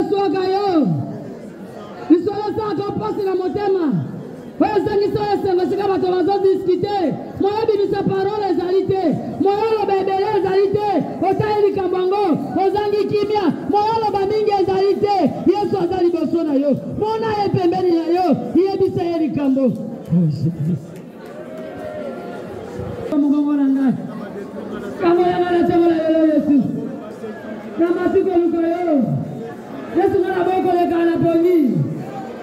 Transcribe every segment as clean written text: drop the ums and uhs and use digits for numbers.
Swagayo. Ils sont là quand passe la motema. Vous avez dit ça, c'est parce que vous avez discuté. Moi, j'ai dit sa parole, les alités. Moi, le bébé, les alités. Otaïli Kambango, Ozangi Kimia. Moi, le babingue, les alités. Yesu azali bosona yo. Mona ye pembeni na yo. Ye bisa Eli Kambo. Oh, Jésus. Mungu nanga. Kama yana chakula yo Yesu. Kama siko luko yo. Yesu ngana boko le kana poni.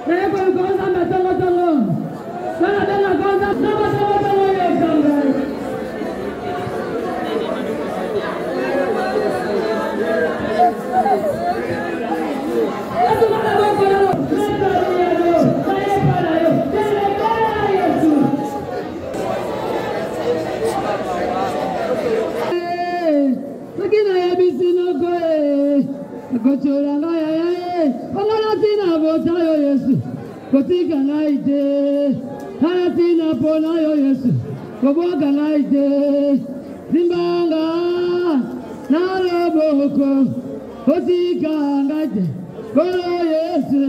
Na yako yuko nzamba tongo tongo. Sana bela kwanza nzamba tongo tongo yo kanga. Yesu ngana boko yo. Kina ya bisino koe, kochoranga ya ya, ongana tina bota yo Yesu, kotika ngaite, hana tina pona yo Yesu, koboka ngaite, zimbanga, naloboko, kotika ngaite, kolo Yesu,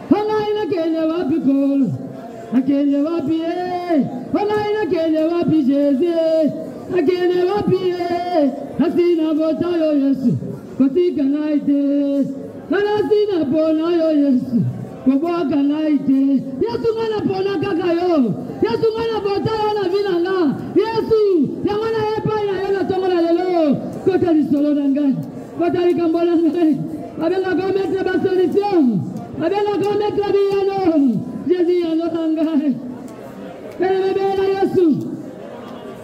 hana ina kenye wapi kolo, akenye wapi hana ina kenye wapi Jeze. Akene wapi hasina bota yo Yesu kotika naite kana sina pona yo Yesu koboka naite Yesu ngana pona kaka yo Yesu ngana bota yo na vinanga Yesu yangana epa ya yo na tongola lelo kota lisolo nanga kota likambola ngai abenga ko mettre ba solution abenga ko mettre biyano Jésus yano ngai bebe Yesu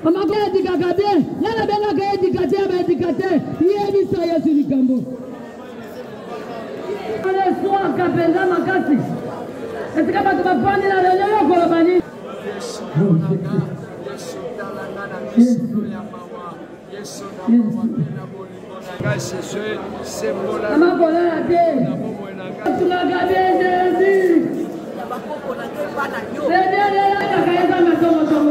Mama ko edikakate, yana bena ko edikate, yedi sa Yesu likambo. Ale soa kapenza makasi. Etika batu bafani na lelo yo ko bani. Mama ko la te. Tunagabe Jésus. Bakoko na kebana yo. Dede ya kaeza matongo.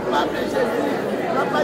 Papa Jésus, Papa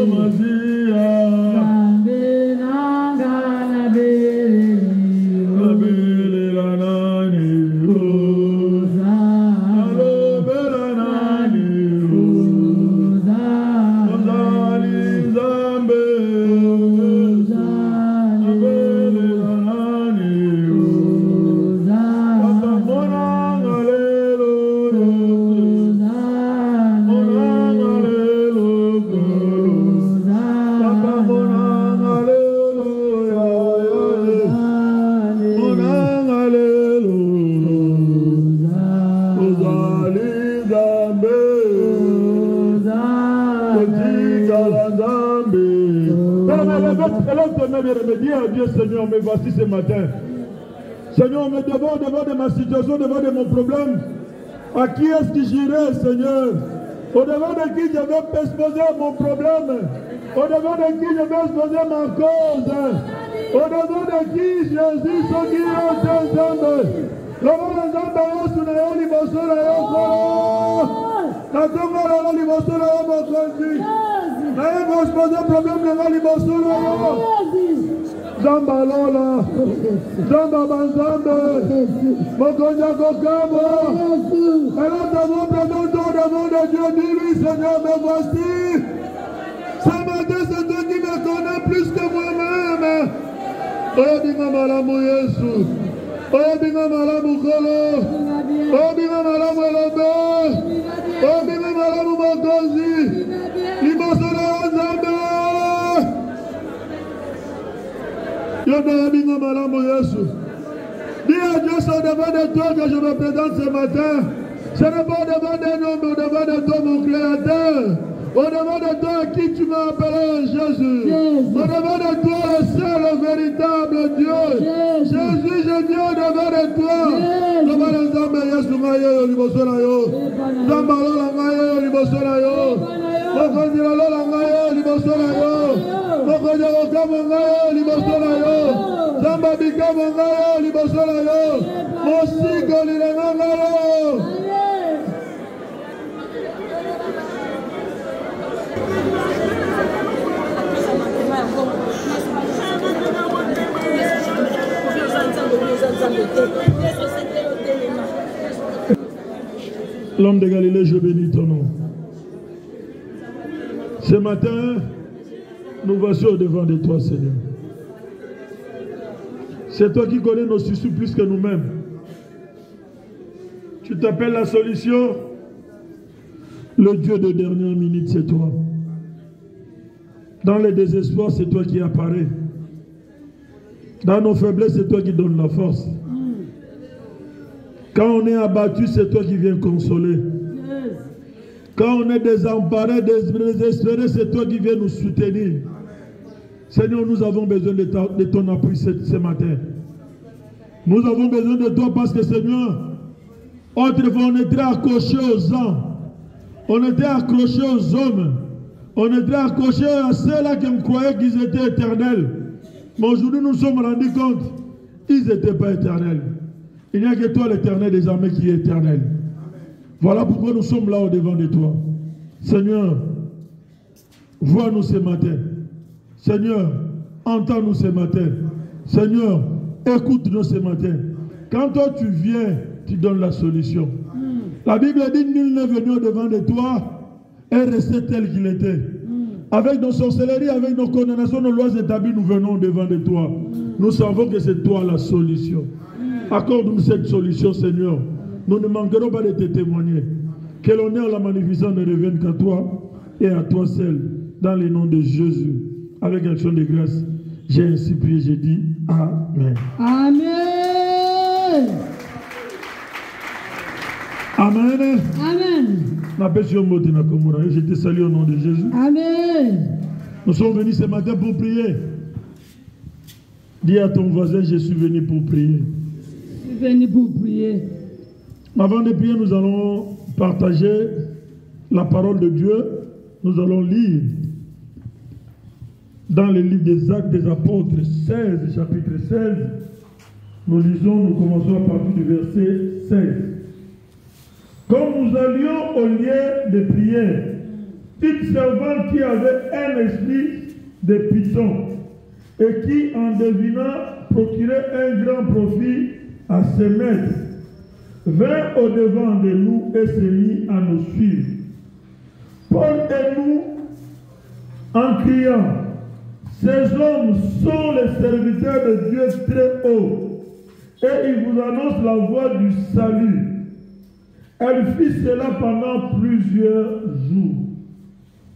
Masia élève tes mains de remédier à Dieu, Seigneur, me voici ce matin. Seigneur, me devant de ma situation, devant de mon problème. À qui est-ce que j'irai, Seigneur? Au-devant de qui je vais exposer mon problème? Au-devant de qui je vais exposer ma cause? Au-devant de qui Jésus se dit au Saint-Homme? Lors les hommes sous les liboso la yoko. La tombe la liboso la yoko conduit. Mais vous exposez le problème de liboso la yoko. Zamba lola, Zamba banzambe, Mokonya kokamo. Alors devant devant de Dieu, dis-lui, Seigneur, me voici. Ce matin, c'est toi qui me connais plus que moi-même. Oh, binga malamu Yesu. Oh, binga malamu Kolo. Oh, binga malamu Elobe. Oh, binga malamu Mokozi. Libosora Zamba. Yoda binga malamu Yesu. Dis à Dieu, c'est devant de toi que je me présente ce matin. Ce n'est pas devant des hommes, mais devant de toi, mon Créateur. Au-devant de toi, qui tu m'as appelé, Jésus. Au-devant de toi, le seul, le véritable Dieu. Jésus, je viens au-devant de toi. Devant les hommes, Yesu, Mayo, Libosonayo. Zambalo, Langayo, Libosonayo. Mokondilo, Langayo, Libosonayo. Mokondilo, Kamongayo, Libosonayo. Zambabika, Mongayo, Libosonayo. Mosiko, Lilangayo. L'homme de Galilée, je bénis ton nom. Ce matin, nous voici au devant de toi, Seigneur. C'est toi qui connais nos soucis plus que nous-mêmes. Tu t'appelles la solution. Le Dieu de dernière minute, c'est toi. Dans les désespoirs, c'est toi qui apparais. Dans nos faiblesses, c'est toi qui donnes la force. Quand on est abattu, c'est toi qui viens consoler. Quand on est désemparé, désespéré, c'est toi qui viens nous soutenir. Seigneur, nous avons besoin de ton appui ce matin. Nous avons besoin de toi parce que, Seigneur, autrefois on était accrochés aux hommes. On était accrochés aux hommes. On était accrochés à ceux-là qui croyaient qu'ils étaient éternels. Mais aujourd'hui, nous nous sommes rendus compte qu'ils n'étaient pas éternels. Il n'y a que toi, l'éternel des armées, qui est éternel. Voilà pourquoi nous sommes là au-devant de toi. Seigneur, vois-nous ce matin. Seigneur, entends-nous ce matin. Seigneur, écoute-nous ce matin. Quand toi tu viens, tu donnes la solution. La Bible dit, nul n'est venu au-devant de toi et resté tel qu'il était. Avec nos sorcelleries, avec nos condamnations, nos lois établies, nous venons au-devant de toi. Nous savons que c'est toi la solution. Accorde-nous cette solution, Seigneur. Nous ne manquerons pas de te témoigner. Que l'honneur, la magnificence ne revienne qu'à toi et à toi seul. Dans le nom de Jésus, avec action de grâce, j'ai ainsi prié, j'ai dit Amen. Amen. Amen. Amen. Je te salue au nom de Jésus. Amen. Nous sommes venus ce matin pour prier. Dis à ton voisin, je suis venu pour prier. Je suis venu pour prier. Avant de prier, nous allons partager la parole de Dieu. Nous allons lire dans le livre des Actes des Apôtres 16, chapitre 16. Nous commençons à partir du verset 16. Quand nous allions au lieu de prière, une servante qui avait un esprit de python et qui, en devinant, procurait un grand profit à ses maîtres, vint au-devant de nous et se mit à nous suivre. Paul et nous, en criant, ces hommes sont les serviteurs de Dieu très haut, et ils vous annoncent la voie du salut. Elle fit cela pendant plusieurs jours.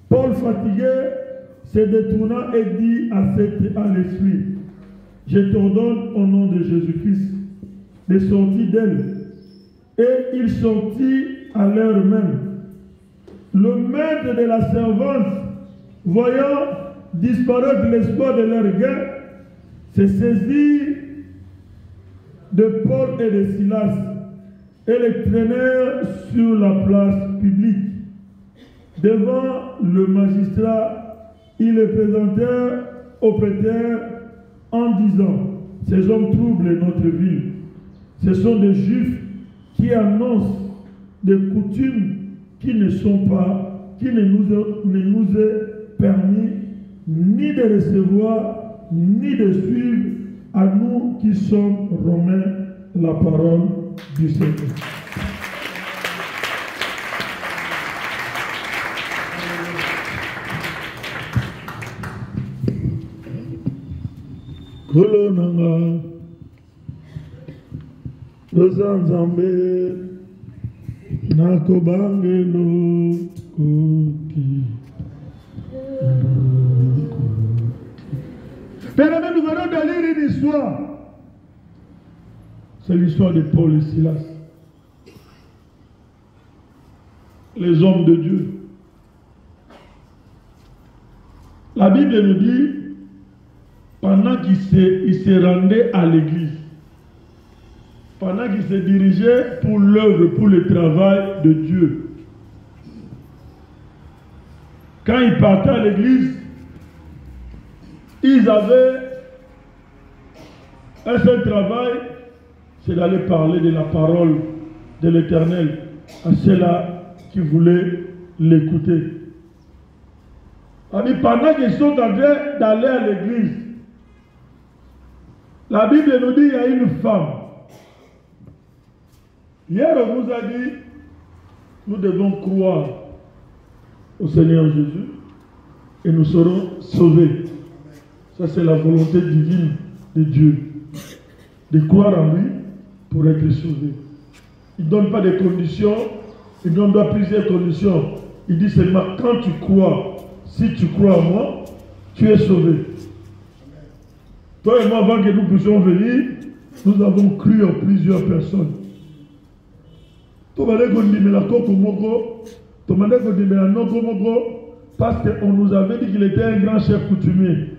Paul, fatigué, se détourna et dit à l'esprit, je t'ordonne au nom de Jésus-Christ de sortir d'elle. Et il sortit à l'heure même. Le maître de la servante, voyant disparaître l'espoir de leur guerre, se saisirent de Paul et de Silas et les traînèrent sur la place publique. Devant le magistrat, ils les présentèrent au prêteur en disant: ces hommes troublent notre ville. Ce sont des Juifs qui annoncent des coutumes qui ne nous est permis ni de recevoir, ni de suivre, à nous qui sommes Romains, la parole du Seigneur. Kolonanga Rosanzambe Nakobangelo Koti. Père, nous venons de lire une histoire. C'est l'histoire de Paul et Silas. Les hommes de Dieu. La Bible nous dit, pendant qu'ils se rendaient à l'église, pendant qu'ils se dirigeaient pour l'œuvre, pour le travail de Dieu, quand ils partaient à l'église, ils avaient un seul travail, c'est d'aller parler de la parole de l'Éternel à ceux-là qui voulaient l'écouter. Pendant qu'ils sont en train d'aller à l'église, la Bible nous dit qu'il y a une femme. Hier, on nous a dit, nous devons croire au Seigneur Jésus et nous serons sauvés. Ça, c'est la volonté divine de Dieu. De croire en lui pour être sauvé. Il ne donne pas de conditions, il donne pas plusieurs conditions. Il dit seulement, quand tu crois, si tu crois en moi, tu es sauvé. Toi et moi, avant que nous puissions venir, nous avons cru en plusieurs personnes. Parce qu'on nous avait dit qu'il était un grand chef coutumier.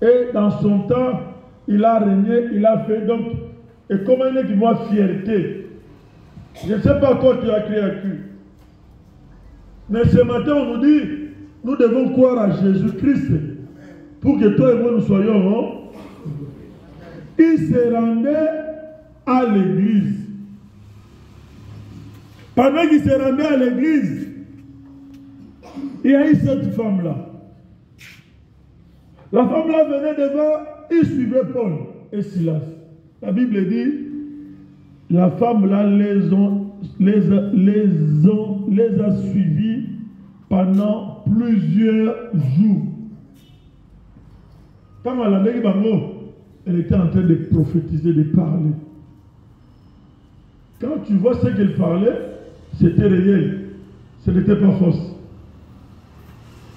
Et dans son temps, il a régné, il a fait donc. Et comment il est qui voit fierté. Je ne sais pas quoi tu as créé à cru. Mais ce matin, on nous dit, nous devons croire à Jésus-Christ. Pour que toi et moi nous soyons. Il se rendait à l'église. Pendant qu'il se rendait à l'église, il y a eu cette femme-là. La femme-là venait devant, il suivait Paul et Silas. La Bible dit, la femme-là les a suivis pendant plusieurs jours. Quand elle était en train de prophétiser, de parler. Quand tu vois ce qu'elle parlait, c'était réel. Ce n'était pas fausse.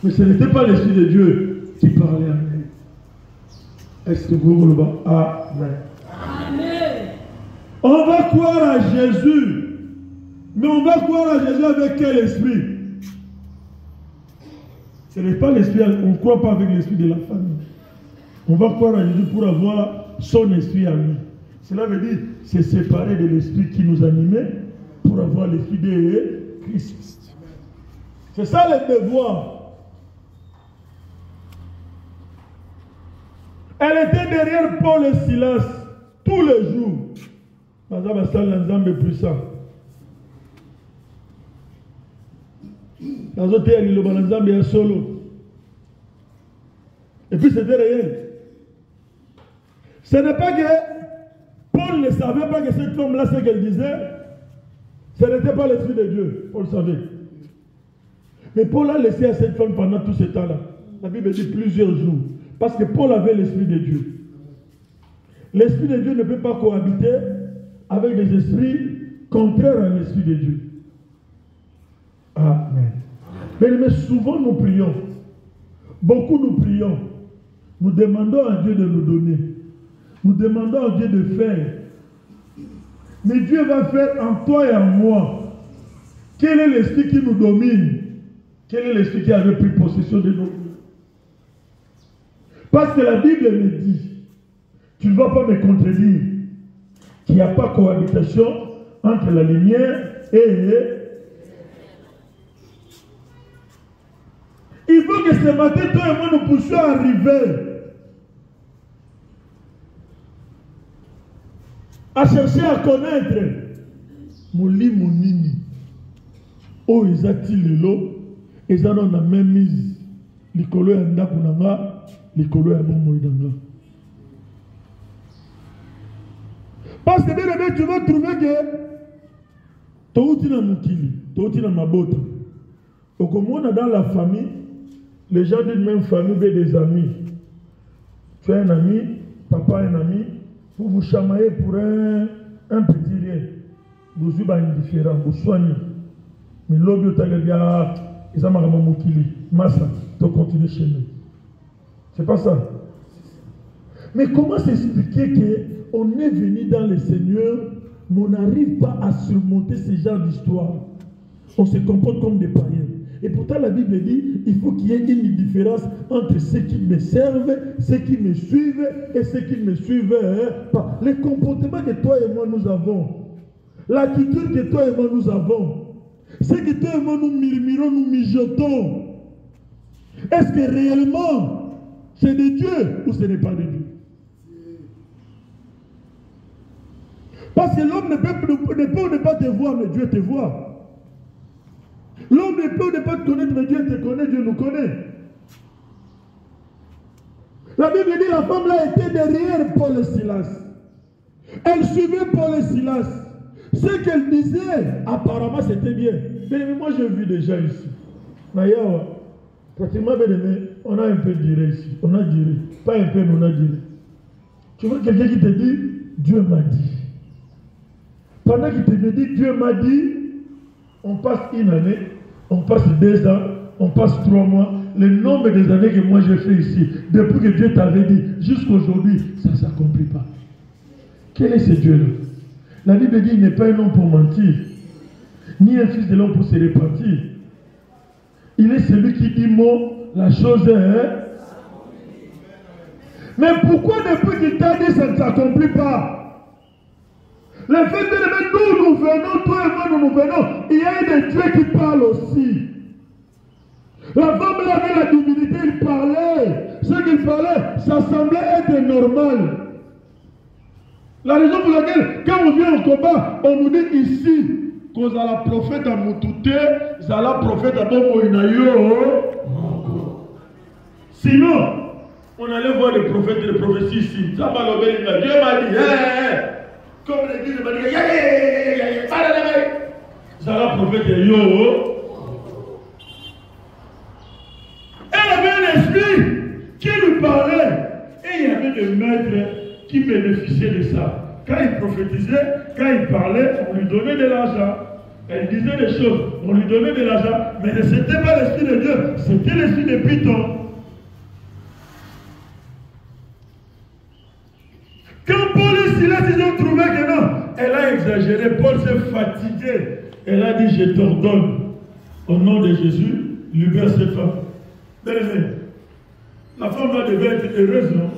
Mais ce n'était pas l'Esprit de Dieu qui parlait à elle. Est-ce que vous le voyez? Amen. Amen. On va croire à Jésus. Mais on va croire à Jésus avec quel esprit? Ce n'est pas l'esprit, on ne croit pas avec l'esprit de la famille. On va croire à Jésus pour avoir son esprit à lui. Cela veut dire se séparer de l'esprit qui nous animait pour avoir l'esprit de Christ. C'est ça le devoir. Elle était derrière Paul et Silas tous les jours. Puissant. Et puis c'était réel. Ce n'est pas que Paul ne savait pas que cette femme-là, ce qu'elle disait, ce n'était pas l'Esprit de Dieu. Paul savait. Mais Paul a laissé à cette femme pendant tout ce temps-là. La Bible dit plusieurs jours. Parce que Paul avait l'Esprit de Dieu. L'Esprit de Dieu ne peut pas cohabiter avec des esprits contraires à l'Esprit de Dieu. Amen. Mais souvent nous prions. Beaucoup nous prions. Nous demandons à Dieu de nous donner. Nous demandons à Dieu de faire. Mais Dieu va faire en toi et en moi. Quel est l'esprit qui nous domine? Quel est l'esprit qui avait pris possession de nos vies? Parce que la Bible me dit, tu ne vas pas me contredire, qu'il n'y a pas cohabitation entre la lumière et... Il faut que ce matin, toi et moi, nous puissions arriver à chercher à connaître Mouli Monini. Oh, ils ont-ils l'eau, ils en ont la même mise. Les couleurs en Dakunanga, les couleurs en Momoïdanga. Parce que bien aimé, tu vas trouver que tout est dans mon kili, tout est dans ma botte. Donc, comme on est dans la famille, les gens d'une même famille veulent des amis. Tu as un ami, papa un ami, vous vous chamaillez pour un petit rien. Vous êtes indifférent, vous soignez. Mais l'autre, ils ont marqué mon kili. Massa, tu continues chez nous. C'est pas ça. Mais comment s'expliquer qu'on est venu dans le Seigneur, mais on n'arrive pas à surmonter ce genre d'histoire? On se comporte comme des païens. Et pourtant la Bible dit, il faut qu'il y ait une différence entre ceux qui me servent, ceux qui me suivent et ceux qui ne me suivent pas. Les comportements que toi et moi nous avons, l'attitude que toi et moi nous avons, ce que toi et moi nous murmurons, nous mijotons, est-ce que réellement c'est de Dieu ou ce n'est pas de Dieu? Parce que l'homme ne peut ne pas te voir, mais Dieu te voit. L'homme ne peut ne pas te connaître, mais Dieu te connaît, Dieu nous connaît. La Bible dit la femme là était derrière Paul et Silas. Elle suivait Paul et Silas. Ce qu'elle disait, apparemment c'était bien. Mais moi j'ai vu déjà ici. D'ailleurs, pratiquement bien aimé, on a un peu duré ici. On a duré. Pas un peu, mais on a duré. Tu vois quelqu'un qui te dit, Dieu m'a dit. Pendant qu'il te dit, Dieu m'a dit, on passe une année, on passe 2 ans, on passe 3 mois. Le nombre des années que moi j'ai fait ici, depuis que Dieu t'avait dit, jusqu'à aujourd'hui, ça ne s'accomplit pas. Quel est ce Dieu-là? La Bible dit, il n'est pas un homme pour mentir, ni un fils de l'homme pour se repentir. Il est celui qui dit mot, la chose est... Mais pourquoi depuis qu'il t'a dit, ça ne s'accomplit pas? Le fait de nous venons, toi et moi nous venons, il y a des dieux qui parlent aussi. La femme là avait la divinité, il parlait. Ce qu'il parlait, ça semblait être normal. La raison pour laquelle, quand on vient au combat, on nous dit ici, qu'on a la prophète à Moutouté, ça la prophète à Bomoïnayo. Sinon, on allait voir les prophètes et les prophéties ici. Ça m'a levé, Dieu m'a dit, comme l'église m'a dit, ça la prophète est yo. Elle avait un esprit qui lui parlait. Et il y avait des maîtres qui bénéficiaient de ça. Quand il prophétisait, quand il parlait, on lui donnait de l'argent. Elle disait des choses, on lui donnait de l'argent. Mais ce n'était pas l'esprit de Dieu, c'était l'esprit de Python. Quand Paul et Silas, ils ont trouvé que non, elle a exagéré, Paul s'est fatigué. Elle a dit, je t'ordonne, au nom de Jésus, libère cette femme. Bien-aimé, la femme là devait être heureuse, non?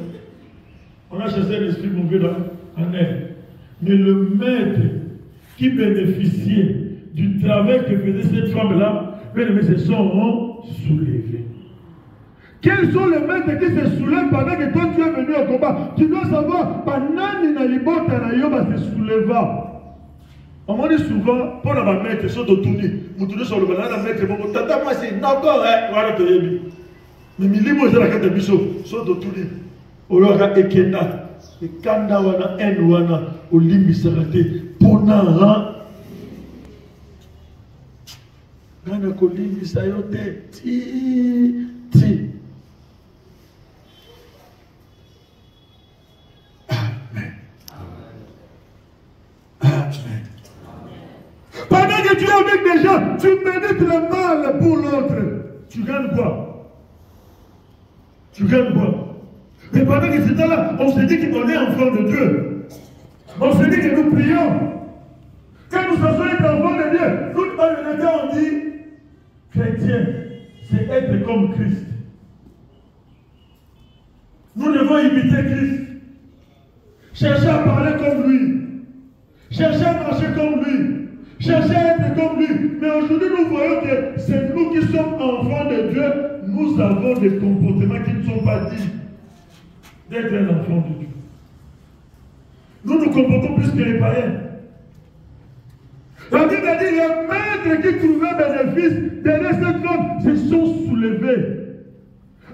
On a chassé un esprit mauvais en elle. Mais le maître qui bénéficiait du travail que faisait cette femme-là, bien-aimé, se sont soulevés. Quels sont les maîtres qui se soulèvent pendant que toi tu es venu au combat? Tu dois savoir, pendant que se souleva. On m'a dit souvent, pour la maître, ils sont autournés. Vous tournez sur le ballon, la maître, bon, tata, moi c'est encore, voilà, tu es bien. Mais milimo, c'est la carte de biseau, ils sont autournés. Ologa ekena, et kanda wana, en wana, olimbi sarate, pona, gana kolimbi sayote, ti. Pendant que tu es avec des gens, tu médites le mal pour l'autre. Tu gagnes quoi? Tu gagnes quoi? Mais pendant que c'est là, on se dit qu'on est enfant de Dieu. On se dit que nous prions. Quand nous sommes enfants de Dieu, nous, on dit chrétien, c'est être comme Christ. Nous devons imiter Christ. Chercher à parler comme lui. Chercher à marcher comme lui. Chercher à être comme lui. Mais aujourd'hui, nous voyons que c'est nous qui sommes enfants de Dieu. Nous avons des comportements qui ne sont pas dignes d'être un enfant de Dieu. Nous nous comportons plus que les païens. La Bible a dit, les maîtres qui trouvaient bénéfice derrière cette femme se sont soulevés.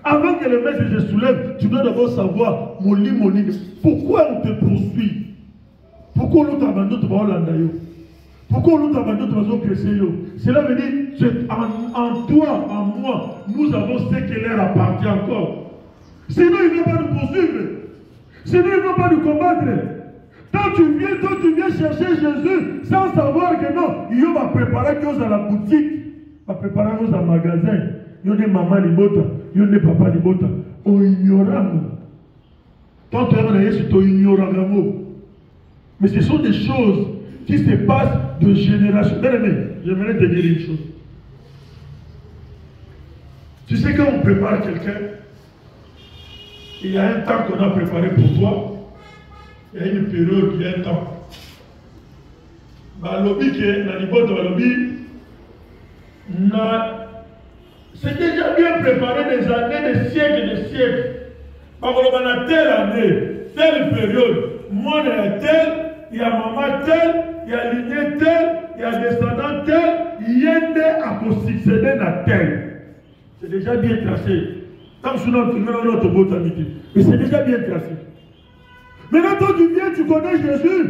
Avant que le maître se soulève, tu dois d'abord savoir, Moli, pourquoi on te poursuit? Pourquoi on t'abandonne de Hollande? Pourquoi on t'abandonne de Cresceo? Cela veut dire, en toi, en moi, nous avons ce qui leur appartient encore. Sinon, il ne va pas nous poursuivre. Sinon, il ne va pas nous combattre. Quand tu viens chercher Jésus sans savoir que non, il va préparer quelque chose à la boutique, il va préparer quelque chose à magasin. Il y a des mamans libota, il y a des papas libota. On ignore. Quand tu es Jésus, tu ignores. Mais ce sont des choses qui se passent de génération. Bien-aimé, j'aimerais te dire une chose. Tu sais, quand on prépare quelqu'un, il y a un temps qu'on a préparé pour toi. Il y a une période, il y a un temps. C'est déjà bien préparé des années, des siècles et des siècles. Parce qu'on a telle année, telle période. Moi, il y a tel, il y a maman tel, il y a lignée tel, il y a descendant tel, il y a des à succéder à tel. C'est déjà bien tracé. Comme sur notre botanité. Mais c'est déjà bien tracé. Maintenant, quand tu viens, tu connais Jésus.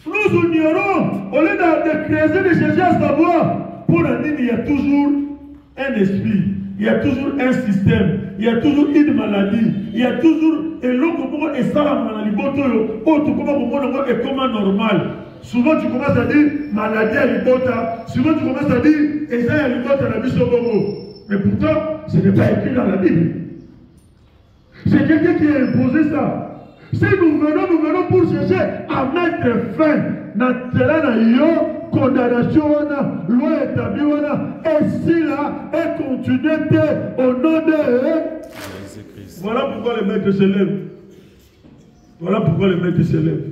Nous ignorons, au lieu de creuser, de chercher à savoir, pour la ligne, il y a toujours un esprit, il y a toujours un système, il y a toujours une maladie, il y a toujours un lot et ça la maladie, et comment normal. Souvent tu commences à dire maladie à l'ibota, souvent tu commences à dire et ça à l'ibota la bisobogo. Mais pourtant, ce n'est pas écrit dans la Bible. C'est quelqu'un qui a imposé ça. Si nous venons pour chercher à mettre fin à condamnation, loi établie, et si là, et continuer au nom de Jésus-Christ. Voilà pourquoi les maîtres se lèvent. Voilà pourquoi les maîtres se lèvent.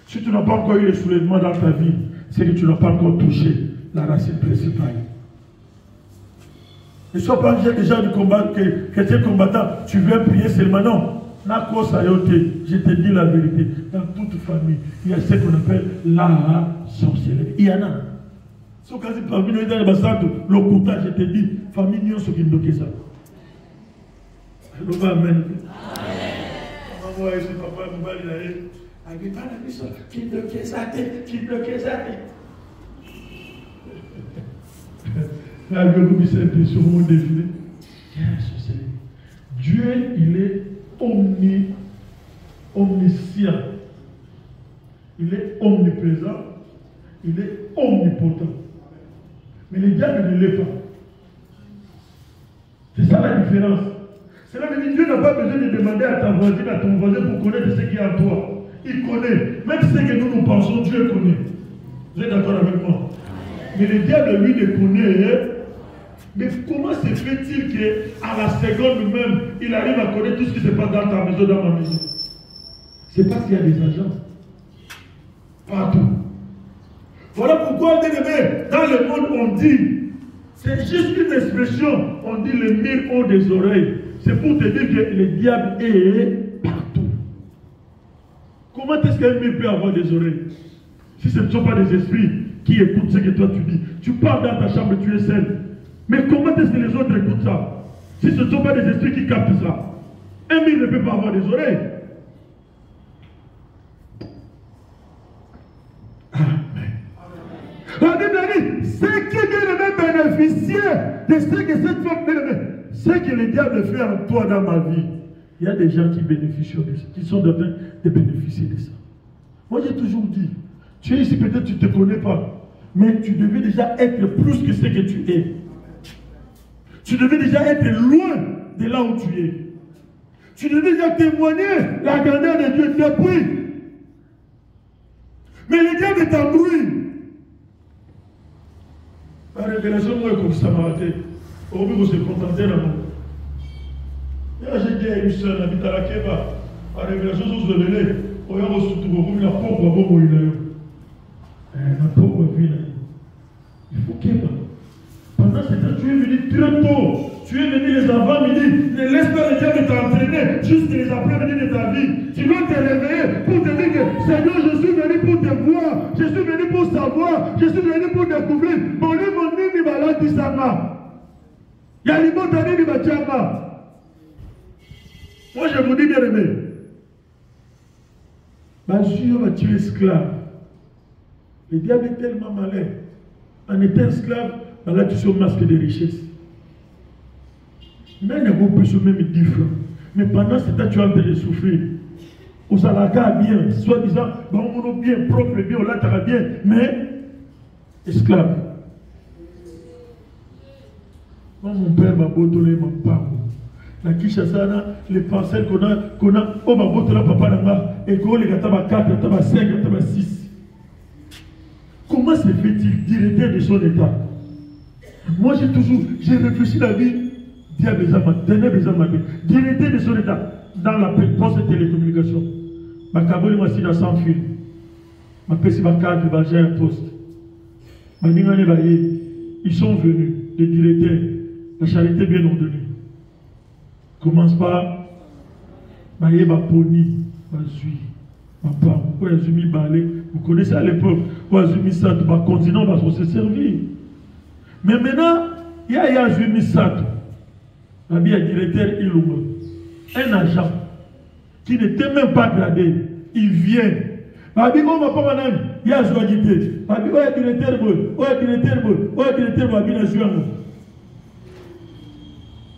Si tu n'as pas encore eu le soulèvement dans ta vie, c'est que tu n'as pas encore touché la racine principale. Ne sois pas déjà du combat, que tu es combattant, tu viens prier seulement. Non. Je te dis la vérité. Dans toute famille, il y a ce qu'on appelle la sorcellerie. Il y en a. Si on dit parmi nous, le coutage, je te dis, famille, nous sommes qui nous disent ça. Amen. Maman, je suis papa, je vais pas la mission. Qui bloquait sa tête, qui bloquait sa tête. Là, je vous dis cette sur mon défilé. Dieu, il est omniscient. Il est omniprésent. Il est omnipotent. Mais le diable ne l'est pas. C'est ça la différence. Cela veut dire que Dieu n'a pas besoin de demander à ta voisine, à ton voisin pour connaître ce qu'il y a en toi. Il connaît. Même ce que nous pensons, Dieu connaît. Vous êtes d'accord avec moi? Mais le diable, lui, ne connaît. Mais comment se fait-il qu'à la seconde même, il arrive à connaître tout ce qui se passe dans ta maison, dans ma maison? C'est parce qu'il y a des agents. Partout. Voilà pourquoi, bien-aimé, dans le monde, on dit, c'est juste une expression, on dit les murs ont des oreilles. C'est pour te dire que le diable est partout. Comment est-ce qu'un mur peut avoir des oreilles? Si ce ne sont pas des esprits qui écoutent ce que toi tu dis. Tu pars dans ta chambre, tu es seul. Mais comment est-ce que les autres écoutent ça? Si ce ne sont pas des esprits qui captent ça. Un mur ne peut pas avoir des oreilles. Amen. La Bible dit, ceux qui viennent bénéficier de ce que cette femme fait, ce que le diable fait en toi dans ma vie, il y a des gens qui bénéficient de ça, qui sont en train de bénéficier de ça. Moi j'ai toujours dit, tu es ici, peut-être tu ne te connais pas, mais tu devais déjà être plus que ce que tu es. Tu devais déjà être loin de là où tu es. Tu devais déjà témoigner la grandeur de Dieu depuis. Mais le diable t'embrouille. La révélation, moi, comme ça m'a raté. Aujourd'hui, vous se contentez là-bas. J'ai dit à une soeur, la vie à la Keba, à la révélation sur le lait, on a reçu tout le monde, la pauvre bon la pauvre vie. Il faut Keba. Pendant ce temps, tu es venu très tôt. Tu es venu les avant-midi. Ne laisse pas les gens t'entraîner jusqu'à les après-midi de ta vie. Tu dois te réveiller pour te dire que Seigneur, je suis venu pour te voir. Je suis venu pour savoir. Je suis venu pour découvrir. Mon nini va disama. Yalimotani va chama. Moi, je vous dis bien aimé. Dieu va tuer esclave. Le diable est tellement malin. En étant esclave, là tu es au masque de richesse. Mais il n'y a pas plus même 10 francs. Mais pendant ce temps, tu es en train de souffrir. Au salaga bien, soi-disant, on est bien propre, bien, on l'a bien, mais esclave. Moi, mon père m'a bottolé mon papa. La Kishasana, les parcelles qu'on a, on m'a bottolé papa là-bas, et qu'on les gâteaux à 4, à 5, à 6. Comment se fait-il directeur de son état? Moi, j'ai réfléchi la vie. Directeur de son état dans la poste de télécommunication. Ma cabole m'a signé sans fil. Ma pèse ma carte va gérer un poste. Ma ningane va y. Ils sont venus, les directeurs. La charité bien ordonnée. Commence par ma yé ma poni, ma zui, ma pam, ma zumi balé. Vous connaissez à l'époque, ma zumi sato, ma continent va se servir. Mais maintenant, il y a zumi sato. Un directeur Iluma, un agent qui n'était même pas gradé, il vient. Il va pas madame, il y a joyité. Il y a directeur bon, il y a directeur bon, il y a directeur bon, il y a directeur bon.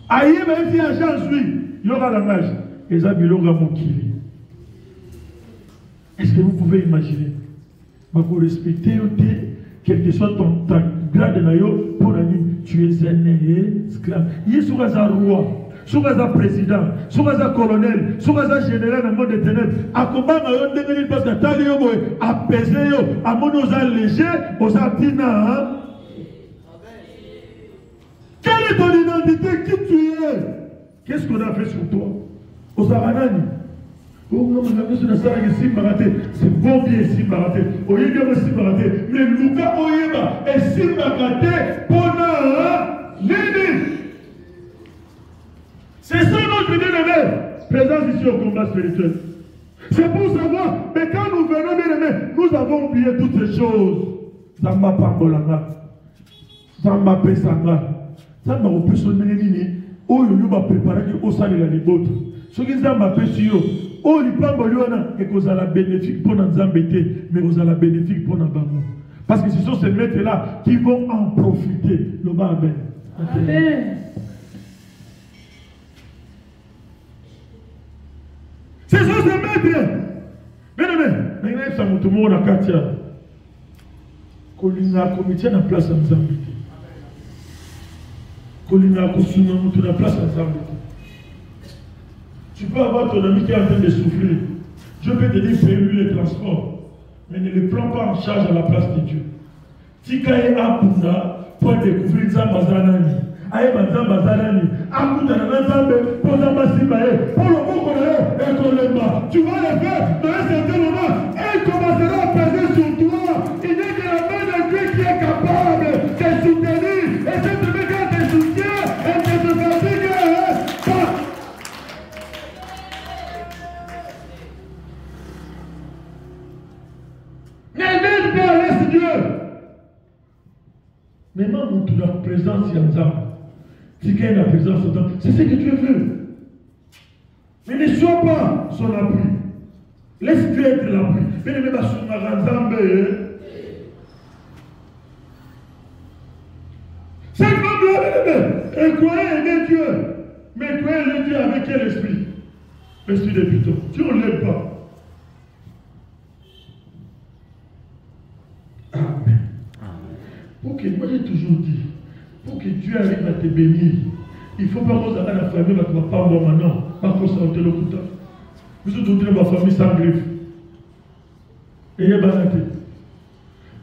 Aïe, même si agent suit, il y aura la nage. Et ça, il y aura mon kili. Est-ce que vous pouvez imaginer? Vous respectez, quel que soit ton grade pour la nuit. Tu es un esclave. Il est sur un roi, sur un président, sur un colonel, sur un général dans le monde des ténèbres. À combat, on a 2000 parce que t'as dit, apaiser, à mon aux allégés, aux artisans. Quelle est ton identité? Qui tu es? Qu'est-ce qu'on a fait sur toi? Aux aranani. Oh non, c'est bon bien Simbaraté. Oyeba Simbaraté. Mais Luka Oyeba et Simbaraté pendant Nini. C'est ça notre bien-aimé. Présence ici au combat spirituel. C'est pour savoir, mais quand nous venons bien-aimé, nous avons oublié toutes ces choses. Zamba Pambolanga. Zamba Pesanga. Zamba Opesonne Nini. Oh, il va préparer au salaire de l'autre. Ce qui Zamba Pesio. Oh, il prend et qu'on a la bénéfique pour nous embêter, mais qu'on a la bénéfique pour nous embêter. Parce que ce sont ces maîtres-là qui vont en profiter. Le bas amen. Amen. Ce sont ces maîtres. Bien aimé, maintenant, ça m'a tout le monde à Katia. Kolina, comité na place en Zambie. Kolina, Kosuna, tout la place en Zambie. Tu peux avoir ton ami qui est en train de souffrir. Dieu peut te dire, paye-lui les transports. Mais ne le prends pas en charge à la place de Dieu. Tikae Akunda pour découvrir Zambazanani. Aïe Zambazanani. Akunda Nazambe pour Zambasibae. Pour le mot qu'on a et qu'on l'aime pas. Tu vas le faire dans un certain moment. Elle commencera à peser sur toi. Il n'est que la main de Dieu qui est capable de te soutenir. Et cette main qui te soutient, elle ne te fatigue pas. Laisse Dieu. Mais même toute la présence c'est la présence c'est ce que Dieu veut. Mais ne sois pas son appui. Laisse Dieu être l'appui. Mais ne mets pas son maranzambe. C'est comme Dieu. Et croyez aimer Dieu. Mais croyez aimer Dieu avec quel esprit? L'esprit de Python. Tu ne l'aimes pas. Pour que, moi j'ai toujours dit, pour que Dieu arrive à te bénir, il ne faut pas qu'on ait la famille, tu ne vas pas voir maintenant, pas qu'on s'en le couteau. Vous êtes dans ma famille sans griffe. Et il y a banaté.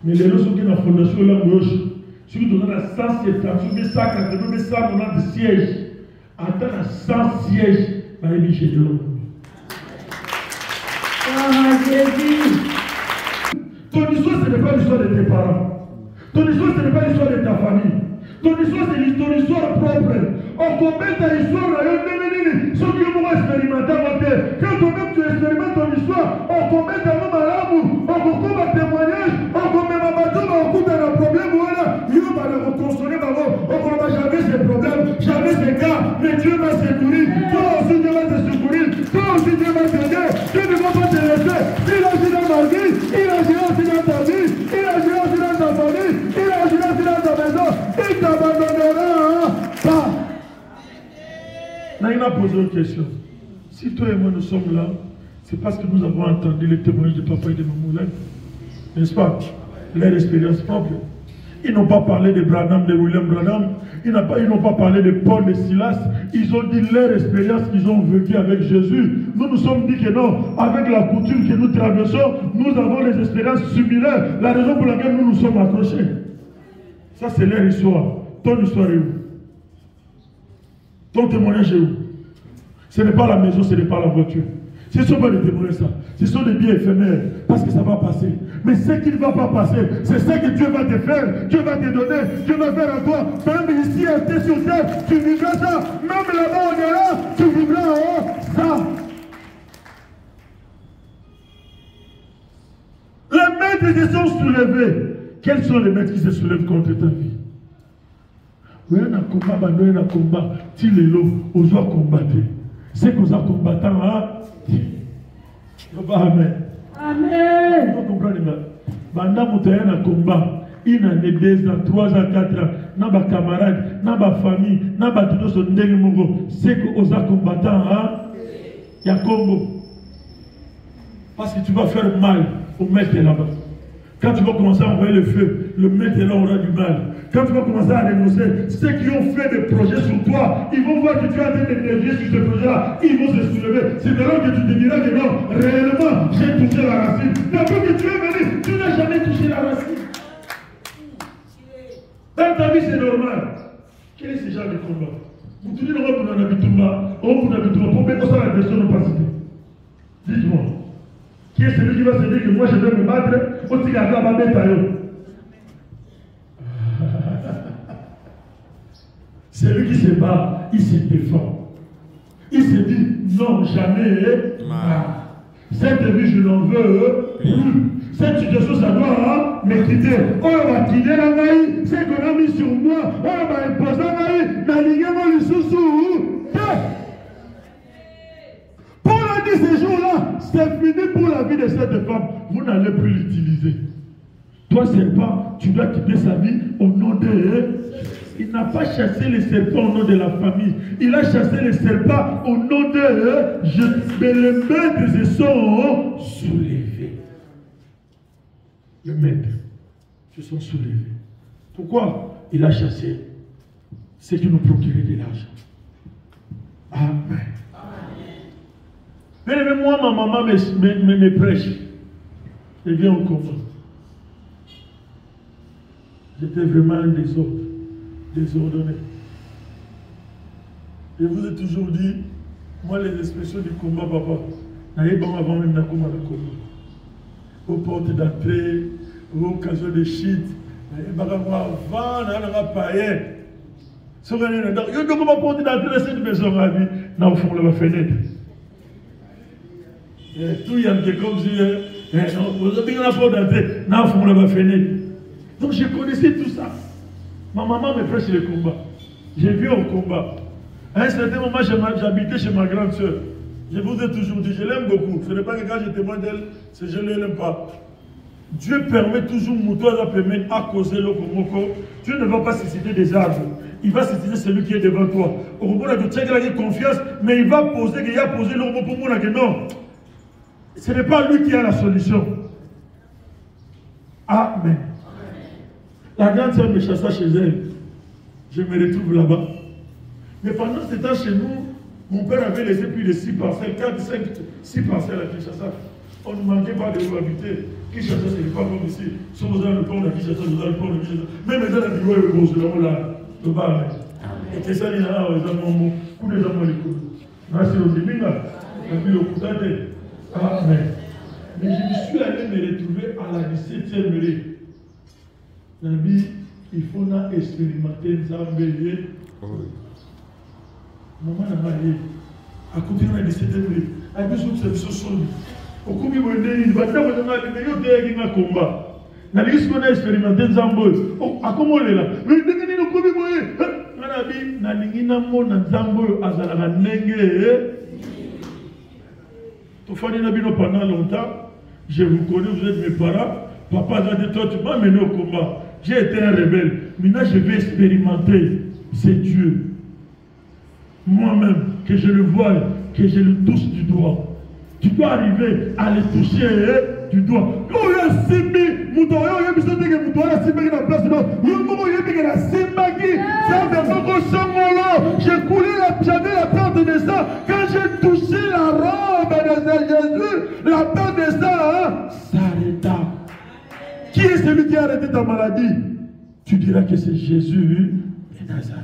Mais les gens qui sont dans la fondation, là, gauche, ceux qui sont dans la 170, 180, 190 sièges, Attends, 100 sièges, Maïbi chez Dieu. Ah, Jésus. Ton histoire, ce n'est pas l'histoire de tes parents. Ton histoire, ce n'est pas l'histoire de ta famille. Ton histoire, c'est ton histoire propre. On commet ta histoire, ceux qui vont expérimenter. Quand toi-même tu expérimentes ton histoire, on commet ta main malade, on commet un témoignage, on commet ma bateau, on coupe un problème, voilà. Il va le reconstruire, on combat jamais ces problèmes, jamais ces cas, mais Dieu va secourir. Toi aussi Dieu va te secourir. Toi aussi Dieu va t'aider. Dieu ne va pas te laisser. Il agit dans ma vie, il agira aussi dans ta vie, il agira aussi dans ta famille, il agira aussi dans ta maison. Il t'abandonnera pas. Là, il m'a posé une question. Si toi et moi nous sommes là, c'est parce que nous avons entendu les témoignages de papa et de maman là. N'est-ce pas? Leur expérience propre. Ils n'ont pas parlé de Branham, de William Branham. Ils n'ont pas parlé de Paul, de Silas. Ils ont dit leur expérience qu'ils ont vécue avec Jésus. Nous nous sommes dit que non, avec la coutume que nous traversons, nous avons des expériences similaires. La raison pour laquelle nous nous sommes accrochés. Ça, c'est leur histoire. Ton histoire est où? Ton témoignage est où? Ce n'est pas la maison, ce n'est pas la voiture. Ce ne sont pas des témoignages, ça. Ce sont des biens éphémères. Parce que ça va passer. Mais ce qui ne va pas passer, c'est ce que Dieu va te faire. Dieu va te donner. Dieu va faire à toi. Même ici, tu es sur terre, tu vivras ça. Même là-bas, on est là, tu vivras en haut. Ça. Les maîtres qui sont soulevés. Quels sont les maîtres qui se soulèvent contre ta vie? Oui, il y a un combat, il y a un combat. Si les lots, on doit combattre. C'est qu'on a combattant, hein? Amen. Amen. Vous comprenez, Banda Moutayen a combat. Une année, 2 ans, 3 ans, 4 ans. N'a pas camarade, n'a pas famille, n'a pas tout ce monde. C'est qu'on a combattant, hein? Il y a combo. Parce que tu vas faire mal au maître là-bas. Quand tu vas commencer à envoyer le feu, le maître là aura du mal. Quand tu vas commencer à renoncer, ceux qui ont fait des projets sur toi, ils vont voir que tu as des énergies sur ce projet-là, ils vont se soulever. C'est alors que tu te diras que non, réellement, j'ai touché la racine. Depuis que tu es venu, tu n'as jamais touché la racine. Dans ta vie, c'est normal. Quel est ce genre de combat? Vous te dites, on va pour un habitumba, pour mettre ça à la question de passer. Dites-moi. Qui est celui qui va se dire que moi je vais me battre au Tigaka Babetayo? Celui qui se bat, il se défend. Il se dit non, jamais. Cette vie, je n'en veux plus. Cette situation, ça doit me quitter. On va quitter la maille, c'est qu'on a mis sur moi. On va imposer la maille, la ligne va lui sous-sous. Pour la vie, ces jours-là, c'est fini pour la vie de cette femme. Vous n'allez plus l'utiliser. Toi, serpent, tu dois quitter sa vie au nom de... Il n'a pas chassé les serpents au nom de la famille. Il a chassé les serpents au nom de... Mais les maîtres se sont soulevés. Les maîtres se sont soulevés. Pourquoi? Il a chassé ce qui nous procurait de l'argent. Amen. Mais moi, ma maman me prêche. Et vient au combat. J'étais vraiment un désordonné. Je vous ai toujours dit, moi les expressions du combat, papa, n'ayez pas avant même d'un combat. Aux portes d'entrée, aux occasions de shit, n'ayez pas avant, n'ayez pas païen. Si vous avez un endroit, il y a une porte d'entrée de cette maison, n'a au fond de la fenêtre. Tout y a comme si vous avez la porte d'entrée, n'a au fond de la fenêtre. Donc je connaissais tout ça. Ma maman me prêche le combat. J'ai vu au combat. À un certain moment, j'habitais chez ma grande soeur. Je vous ai toujours dit, je l'aime beaucoup. Ce n'est pas que quand je témoigne d'elle, c'est je ne l'aime pas. Dieu permet toujours à causer le Komoko. Dieu ne va pas susciter des arbres. Il va susciter celui qui est devant toi. Au moment où tu as confiance, mais il va poser, qu'il a posé le robot pour moi. Non. Ce n'est pas lui qui a la solution. Amen. La grande sœur me chassa chez elle. Je me retrouve là-bas. Mais pendant ce temps chez nous, mon père avait laissé plus de 6 parcelles, 4, 5, 6 parcelles à Kinshasa. On ne manquait pas de où habiter. Kinshasa, ce n'est pas comme ici. Si vous avez le pont de Kinshasa, vous avez le pont de Kinshasa. Même dans la bureau, vous avez là. Amen. Et que ça, il y a un moment, où les gens les coups. C'est le début, là. Le coup d'âge. Amen. Mais je me suis allé me retrouver à la 17e mairie. Nabi, il faut expérimenter Zambé. Maman n'a pas dit. À côté de la 17e mairie. À besoin de cette chose. Au coup, il va dire que il va combat. Na liste qu'on a expérimenté Zambo. À comment on est là? Mais dès que nous commis moi, Nabi, na lingina mo na Zambo azala nenge. Tout fait Nabi no pendant longtemps. Je vous connais, vous êtes mes parents. Papa a dit toi tu m'as mené au combat. J'ai été un rebelle. Maintenant je vais expérimenter. C'est Dieu. Moi-même, que je le voie, que je le touche du doigt. Tu dois arriver à le toucher du doigt. Quand il y a Simbi, j'ai coulé j'avais la perte de sang. Quand j'ai touché la robe de Jésus, la perte de sang s'arrêta. Qui est celui qui a arrêté ta maladie? Tu diras que c'est Jésus de Nazareth.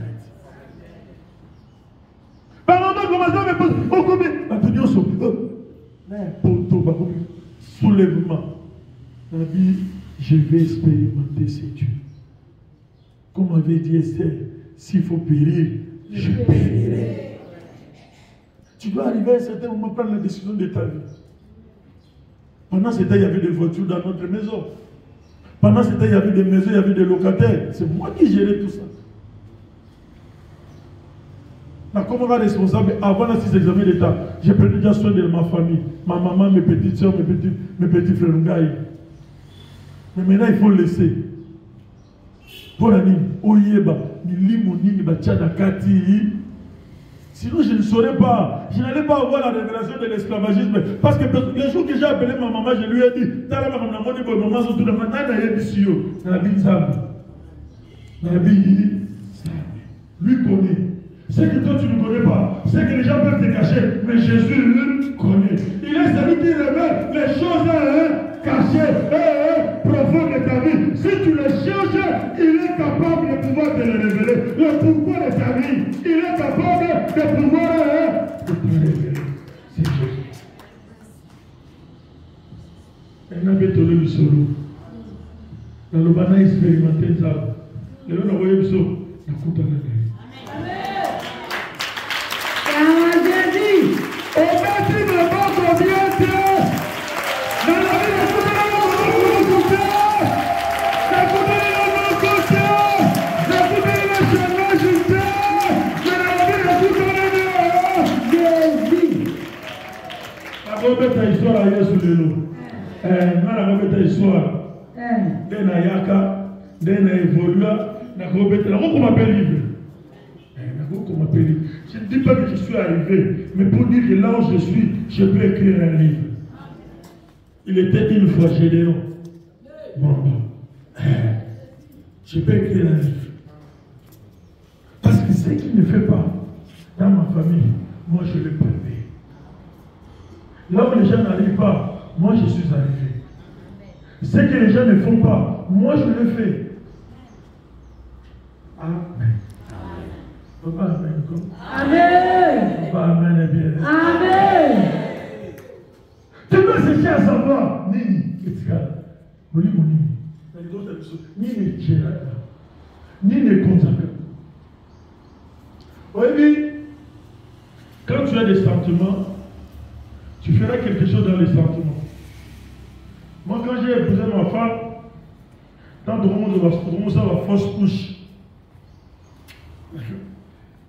Par maman, comment ça me pose? Oh, combien? Soulèvement. On a dit, je vais expérimenter ces dieux. Comme avait dit Esther, s'il faut périr, je périrai. Tu dois arriver à un certain moment prendre la décision de ta vie. Pendant ce temps, il y avait des voitures dans notre maison. Pendant ce temps, il y avait des maisons, il y avait des locataires. C'est moi qui gérais tout ça. Comment on va responsable avant les 6 examens d'État? J'ai pris déjà soin de ma famille, ma maman, mes petites soeurs, mes petits frères. Mais maintenant, il faut le laisser. Pour la nuit, Oyeba, Nilimoni, Bachadakati. Sinon, je ne saurais pas. Je n'allais pas avoir la révélation de l'esclavagisme. Parce que le jour que j'ai appelé ma maman, je lui ai dit, lui connaît. C'est que toi tu ne connais pas, c'est que les gens peuvent te cacher, mais Jésus connaît. Il est celui qui révèle les choses cachées et profondes de ta vie. Si tu les cherches, il est capable de pouvoir te les révéler. Le pourquoi de ta vie, il est capable de pouvoir te révéler. C'est Jésus. Et n'a pas été le solo. Dans le banal expérimenté ça. Le nom envoyé le solo. La coupe à la gueule. Histoire à Yesu de nous. N'a histoire. D'un ayaka, d'un évolua, n'a qu'on m'appelle livre. Je ne dis pas que je suis arrivé, mais pour dire que là où je suis, je peux écrire un livre. Il était une fois Gédéon. Bon. Je peux écrire un livre. Parce que ce qu'il ne fait pas dans ma famille, moi je le permets. Là où les gens n'arrivent pas, moi je suis arrivé. Ce que les gens ne font pas, moi je le fais. Amen. Papa, amen. Amen. Papa, amen et bien. Amen. Tu peux chercher à savoir, Nini, ni les Tchéraka, ni les Konzaka. Oui, quand tu as des sentiments, tu feras quelque chose dans les sentiments. Moi, quand j'ai épousé ma femme, tant que ça va fausse couche.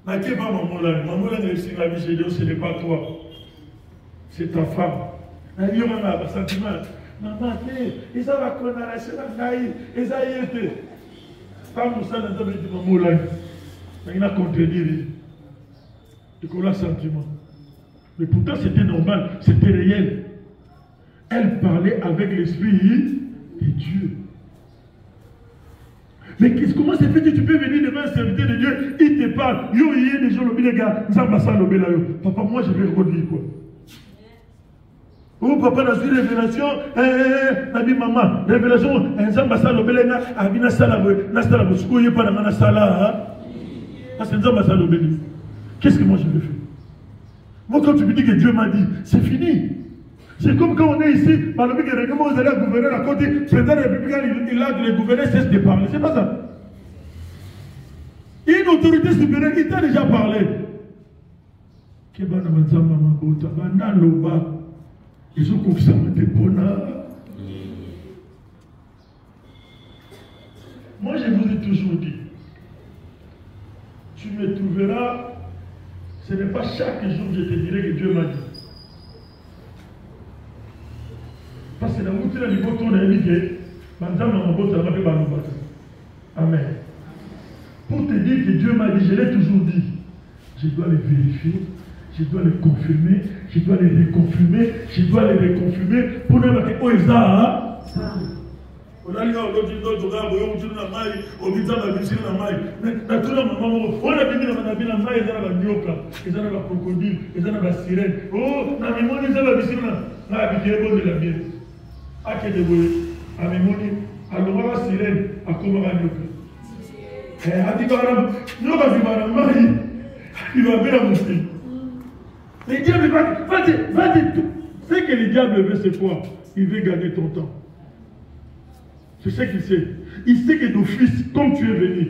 N'inquiète pas, maman là. Maman là, ce n'est pas toi. C'est ta femme. Il y a un sentiment. Maman, ils ont la condamnation, ils ont été. Femme, nous sommes dans le maman là. Il a contredit. Il a un sentiment. Mais pourtant, c'était normal, c'était réel. Elle parlait avec l'esprit de Dieu. Mais comment c'est fait que tu peux venir devant un serviteur de Dieu, il te parle, yo, il y a des gens, les gars, papa, moi je vais redire quoi. Oh, papa, dans une révélation, Nabi maman, révélation, un zambassa l'obéléga, Abina Salabo, Nastalabo, Soukoye, Panamana Sala. Qu'est-ce que moi je vais faire? Moi, quand tu me dis que Dieu m'a dit, c'est fini. C'est comme quand on est ici, par le biais de vous allez à gouverner à côté, le président républicain, il a les gouverneurs cessent de parler. C'est pas ça. Une autorité supérieure, il t'a déjà parlé. Moi, je vous ai toujours dit, tu me trouveras, ce n'est pas chaque jour que je te dirai que Dieu m'a dit. Parce que dans le niveau de Amen. Pour te dire que Dieu m'a dit, je l'ai toujours dit, je dois le vérifier, je dois le confirmer, je dois le reconfirmer, je dois le reconfirmer pour ne pas que on a dit on le diable va tout. Ce que le diable veut, c'est quoi? Il veut gagner ton temps. C'est ce qu'il sait. Il sait que d'office, comme tu es venu,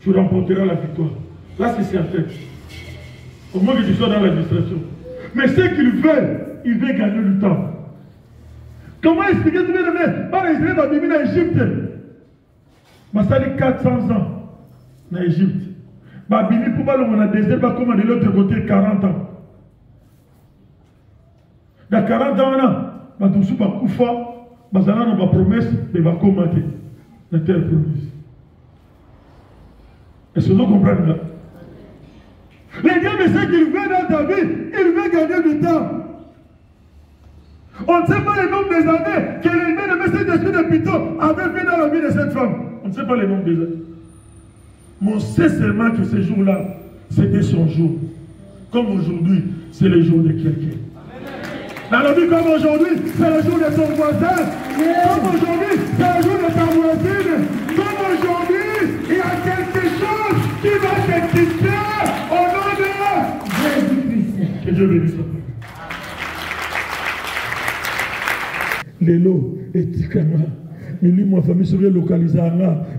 tu remporteras la victoire. Là, c'est certain. Au moins que tu sois dans l'administration. Mais ce qu'il veut, il veut gagner du temps. Comment expliquer ce que tu veux? Par Israël va venir en Égypte. Mais ça dit 400 ans en Égypte. Bah, Bini pour on a désert, bah, comme de l'autre côté, 40 ans. Dans 40 ans, bah, tout ça, bah, Koufa. Mais ça n'a pas promesse, mais va commenter la terre promise. Est-ce que vous comprenez là? Le diable sait qu'il veut dans ta vie, il veut gagner du temps. On ne sait pas le nombre des années que l'ennemi de cet esprit de Python avait fait dans la vie de cette femme. On ne sait pas le nombre des années. Mais on sait seulement que ce jour-là, c'était son jour. Comme aujourd'hui, c'est le jour de quelqu'un. Dans la vie comme aujourd'hui, c'est le jour de ton voisin. Comme aujourd'hui, c'est le jour de ta voisine. Comme aujourd'hui, il y a quelque chose qui va t'exciter au nom de Jésus-Christ. Que Dieu bénisse. Lelo etikanga. Milimo famille serait localisée.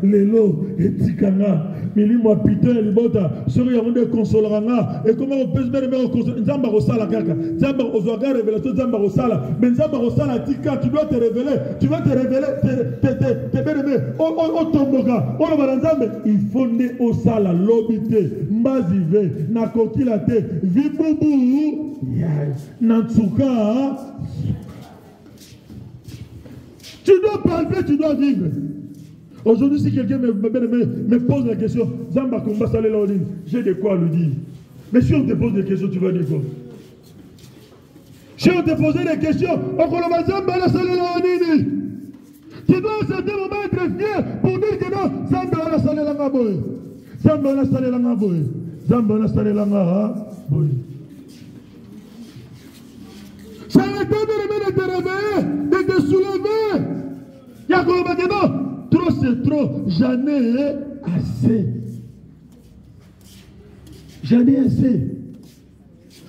Lelo etikanga. Milimo Python et Libota serait en de consoleranga. Et comment on peut se mettre en consoler? Nzamba Rosala kaka. Nzamba Ozoga révélation Nzamba Rosala. Mais Nzamba Rosala tika, tu dois te révéler. Tu vas te révéler. Te bien-aimé. O tomboka. O Nzambe. Il faut ne Osala lobité. Mbazive. Nakokilate. Vibubu. Nantsuka. Tu dois palper, tu dois vivre. Aujourd'hui, si quelqu'un me pose la question, Zamba Komba Salé Laodine, j'ai de quoi lui dire. Mais si on te pose des questions, tu vas dire quoi? Si on te pose des questions, Okoloma Zamba la Salé Laodine, tu dois à un certain moment être fier pour dire que non, Zamba la Salé Langaboy. Zamba la Salé Langaboy. Zamba la Salé Langaboy. Ça a été de te réveiller, de te soulever. Yakoloma Keno. Trop c'est trop, j'en ai assez. J'en ai assez.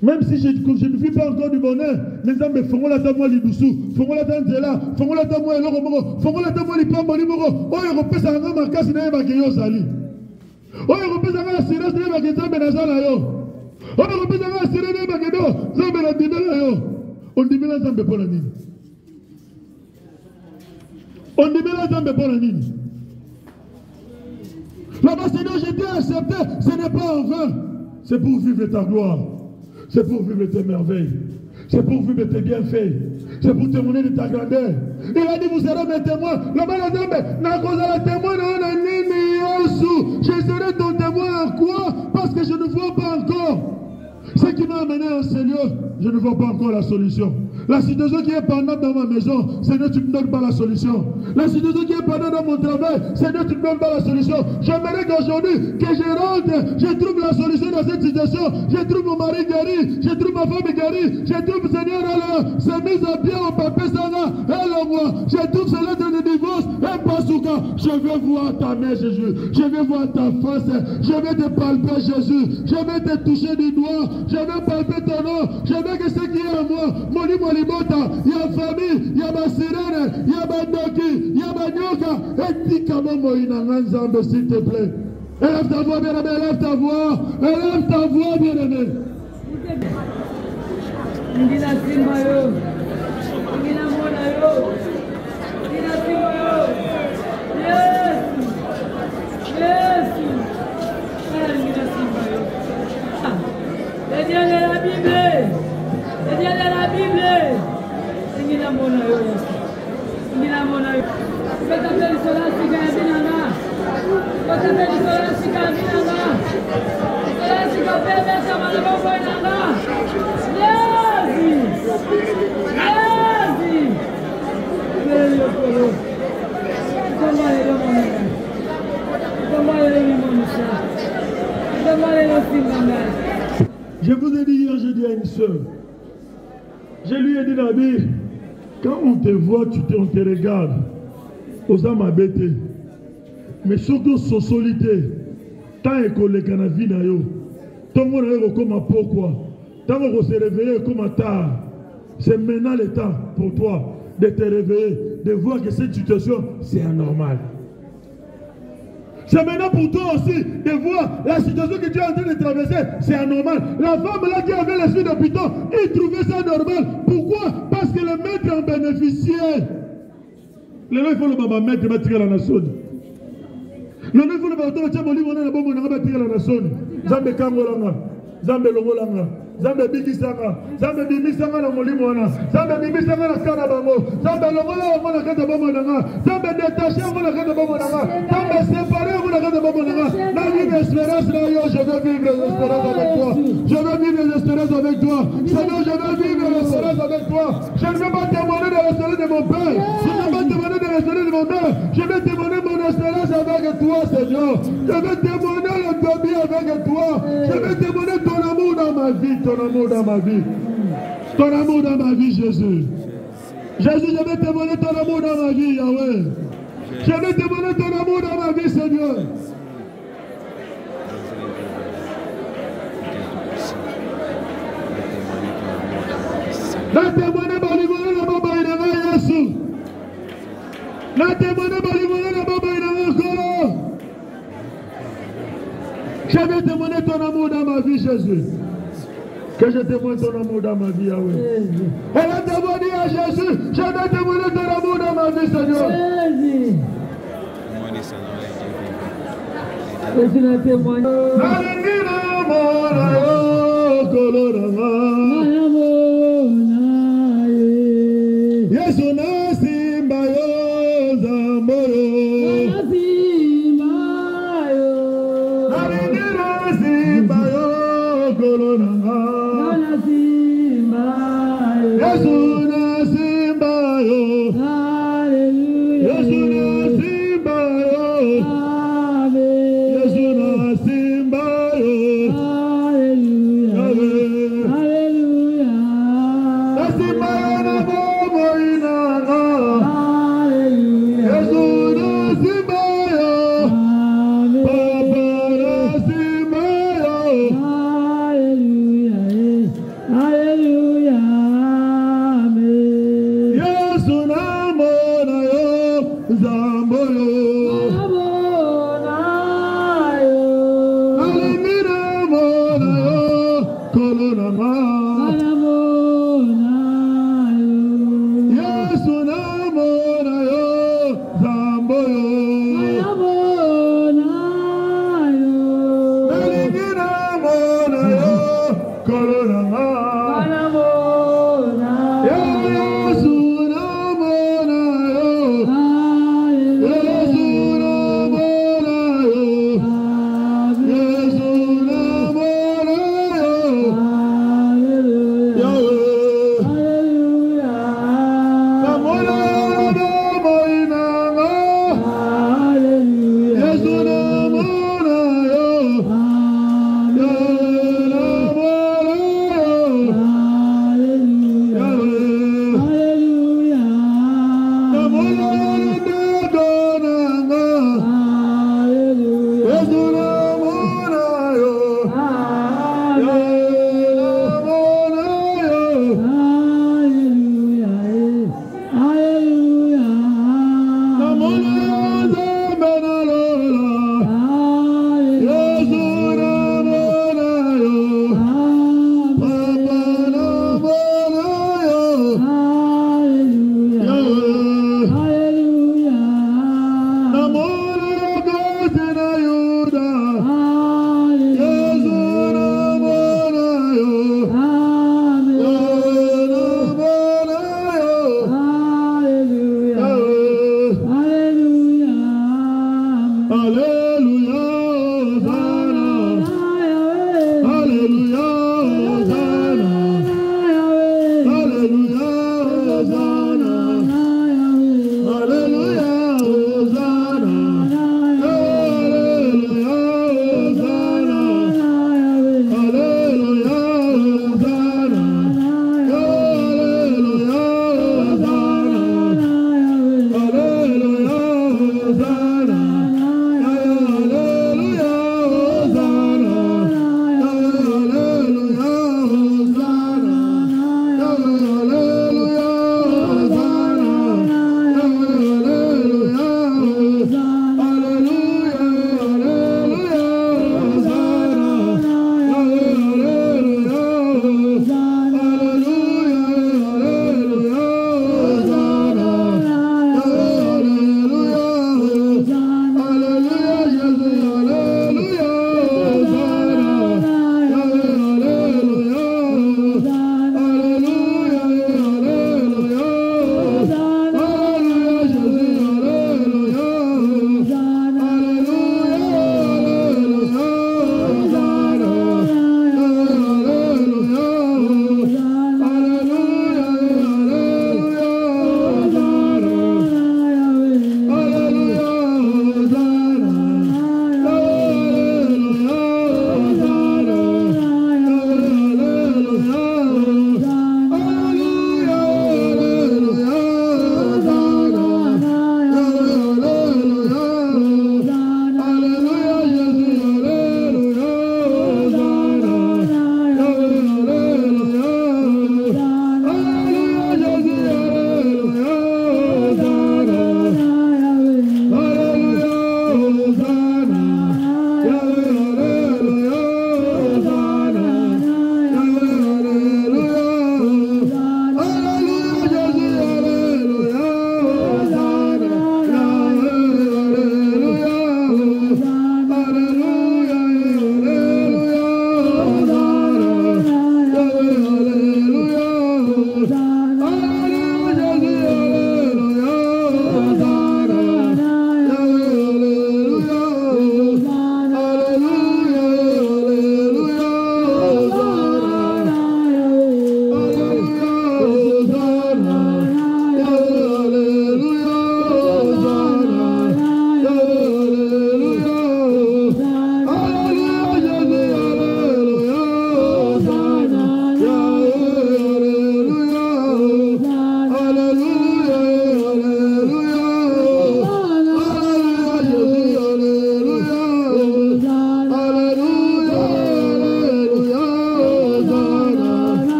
Même si je ne vis pas encore du bonheur, les hommes me feront la table les dessous, feront la table là, feront la table l'euro, feront la table les plans bonimoro. Oh, Europe, ça va ma casse n'est pas que yo sali. Oh, Europe, ça va la série n'est pas que ça benazala yo. Oh, Europe, ça va la série n'est pas que do, ça benazala yo. On dit bien ça me pour la mine. On dit bien là pour la ligne. Là-bas, Seigneur, j'ai été accepté. Ce n'est pas en vain. C'est pour vivre ta gloire. C'est pour vivre tes merveilles. C'est pour vivre tes bienfaits. C'est pour témoigner de ta grandeur. Il a dit, vous serez mes témoins. Là-bas, la dame, je serai ton témoin en quoi? Parce que je ne vois pas encore. Ce qui m'a amené au Seigneur, je ne vois pas encore la solution. La situation qui est pendante dans ma maison, Seigneur, tu ne me donnes pas la solution. La situation qui est pendante dans mon travail, Seigneur, tu ne me donnes pas la solution. J'aimerais qu'aujourd'hui, que je rentre, je trouve la solution dans cette situation. Je trouve mon mari guéri, je trouve ma femme guérie, je trouve, Seigneur, elle s'est mise à bien au papier, elle moi. Je trouve sa lettre de divorce, et Pasuka. Je veux voir ta main, Jésus. Je veux voir ta face. Je veux te palper, Jésus. Je veux te toucher du doigt. Je veux palper ton nom. Je veux que ce qui est en moi, Molibota, il y a famille, il y a ma sirène, il y a ma doki, il y a ma nyoka. Et dis comment Moïnanganzambe, s'il te plaît. Élève ta voix, bien-aimé, élève ta voix. Élève ta voix, bien-aimé. Le Dieu de la Bible, le Dieu de la Bible, il a mon œil, il a mon œil. Je t'appelle sur la cigarette, je t'appelle sur la cigarette, la cigarette, ça m'a levé au bout. Je vous ai dit hier, j'ai dit à une soeur, je lui ai dit, Nabi, quand on te voit, on te regarde, aux âmes abêtées, mais surtout socialité, tant que les canavines, tant qu'on comme pourquoi, tant qu'on se réveille comme tard, c'est maintenant le temps pour toi de te réveiller, de voir que cette situation, c'est anormal. C'est maintenant pour toi aussi de voir la situation que tu es en train de traverser, c'est anormal. La femme là qui avait l'esprit de Python, il trouvait ça normal. Pourquoi? Parce que le maître en bénéficiait. Le il faut le baba maître va tirer la nation. Le il faut le baba tirer la bombe, on va tirer la nation. Zambe Kangolanga, Zambe Longolanga. Zambe bikisanga, Zambe bimisanga na molimo wana, Zambe bimisanga na kana bango, Zambe longola ngo na kata bango nanga, Zambe détaché ngo na kata bango nanga, Zambe séparé ngo na kata bango nanga. Na vie d'espérance là yo, je veux vivre l'espérance avec toi. Je veux vivre l'espérance avec toi. Seigneur, je veux vivre l'espérance avec toi. Je ne veux pas témoigner de l'espérance de mon père. Je ne veux pas témoigner de l'espérance de mon père. Je veux témoigner mon espérance avec toi, Seigneur. Je veux témoigner le bien avec toi. Je veux témoigner ton amour dans ma vie. Ton amour dans ma vie. Ton amour dans ma vie, Jésus. Jésus, je vais témoigner ton amour dans ma vie, Yahweh. Je vais témoigner ton amour dans ma vie, Seigneur. Na témoigner balibole na baba inanga Yesu. Na témoigner balibole na baba inanga Kolo. Je vais témoigner ton amour dans ma vie, Jésus. Que je témoigne ton amour dans ma vie, Yahweh. Elle a témoigné à Jésus. Je vais témoigner ton amour dans ma vie, Seigneur.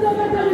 Thank you.